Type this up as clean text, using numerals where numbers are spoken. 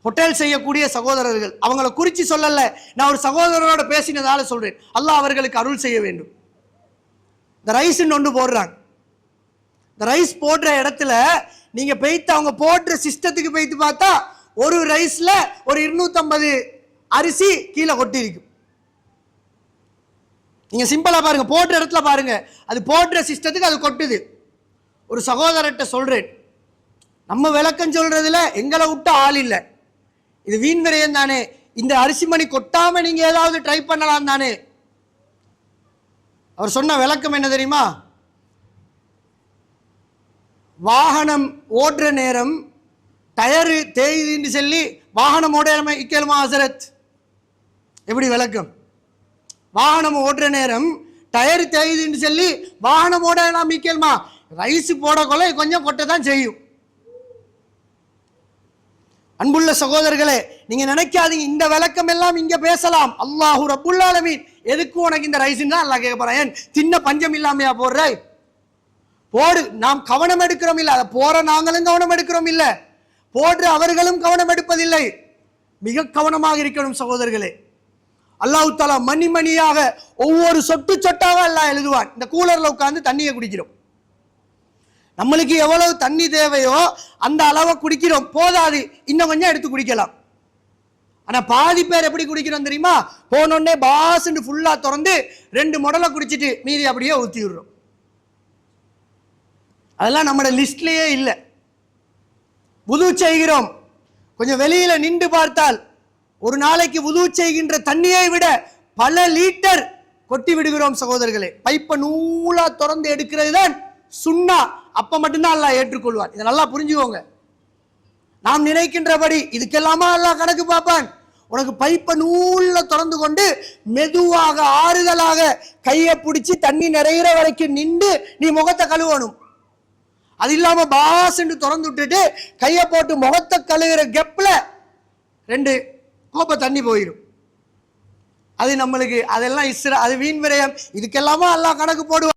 Hotel செய்யக்கூடிய சகோதரர்கள், அவங்கள குறித்து சொல்லல, நான் ஒரு சகோதரரோட பேசினதால சொல்றேன். அல்லாஹ் அவர்களுக்கு அருள் செய்ய வேண்டும். இந்த ரைஸ் ஒன்று போடுறாங்க. இந்த ரைஸ் போடுற இடத்துல நீங்க போய்த்து அவங்க போடுற சிஸ்டத்துக்கு போய்த்து பார்த்தா ஒரு ரைஸ்ல ஒரு 250 அரிசி கீழே கொட்டி இருக்கும். நீங்க சிம்பிளா பாருங்க, போடுற இடத்துல பாருங்க, அது போடுற சிஸ்டத்துக்கு அது கொட்டுது. ஒரு சகோதரர்கிட்ட சொல்றேன், நம்ம விளக்கம் சொல்றதுல எங்களை விட்ட ஆள் இல்லை, இது வீண் விரயம் தானே, இந்த அரிசி மணி கொட்டாம நீங்க ஏதாவது ட்ரை பண்ணலாம் தானே. அவர் சொன்ன விளக்கம் என்ன தெரியுமா? வாகனம் ஓடுற நேரம் டயரு தேயுதுன்னு சொல்லி வாகனம் ஓட இக்கேலுமா ஹசரத்? எப்படி விளக்கம்? வாகனம் ஓடுற நேரம் டயரு தேயுதுன்னு சொல்லி வாகனம் ஓடலாம் இக்கேலுமா? ரைஸ் போடக்கொள்ள கொஞ்சம் கொட்ட தான் செய்யும். அன்புள்ள சகோதரர்களே, நீங்க நினைக்காதீங்க இந்த விளக்கம் எல்லாம் இங்க பேசலாம். அல்லாஹு ரப்புல் ஆலமீன் எதுக்கு உனக்கு இந்த ரைஸ் தான் அல்லாஹ் கேட்க போறான். ஏன் தின்ன பஞ்சம் இல்லாமையா போடுற? போடு, நாம் கவனம் எடுக்கிறோம் இல்ல, அதை போற நாங்களும் கவனம் எடுக்கிறோம் இல்ல, போடுற அவர்களும் கவனம் எடுப்பதில்லை. மிக கவனமாக இருக்கணும் சகோதரர்களே. அல்லாஹ் தஆலா மணி மணியாக ஒவ்வொரு சொட்டு சொட்டாக அல்லாஹ் எழுதுவான். இந்த கூலர்ல உட்கார்ந்து தண்ணியை குடிக்கிறோம், நம்மளுக்கு எவ்வளவு தண்ணி தேவையோ அந்த அளவை குடிக்கிறோம், போதாது, இன்னும் கொஞ்சம் எடுத்து குடிக்கலாம். ஆனா பாதி பேர் எப்படி குடிக்கிறோம் தெரியுமா? போனோடனே பாஸ்ன்னு ஃபுல்லா திறந்து 2 மொடலை குடிச்சிட்டு மீதி அப்படியே ஊத்தி விடுறோம். அதெல்லாம் நம்மளோட லிஸ்ட்லயே இல்லை. வுது செய்கிறோம், கொஞ்சம் வெளியில நின்று பார்த்தால் ஒரு நாளைக்கு வுது செய்கின்ற தண்ணியை விட பல லீட்டர் கொட்டி விடுகிறோம் சகோதரர்களே. பைப்பை நூலா திறந்து எடுக்கிறது தான் சுன்னா. அப்ப மட்டும்தான் அல்லாஹ் ஏற்றுக்கொள்வான். இதை நல்லா புரிஞ்சுக்கோங்க. நாம் நினைக்கின்றபடி இதுக்கெல்லாமா அல்லாஹ் கணக்கு பார்ப்பான்? உனக்கு பைப்பை நூல்ல திறந்து கொண்டு மெதுவாக ஆறுதலாக கையை பிடிச்சி தண்ணி நிறைகிற வரைக்கும் நின்று நீ முகத்தை கழுவணும். அது இல்லாம பாஸ் என்று திறந்து விட்டுட்டு கையை போட்டு முகத்தை கழுவுற கெப்ல 2 கோப்பை தண்ணி போயிடும். அது நம்மளுக்கு அதெல்லாம் அது வீண் விரயம். இதுக்கெல்லாமா அல்லாஹ் கணக்கு போடுவான்.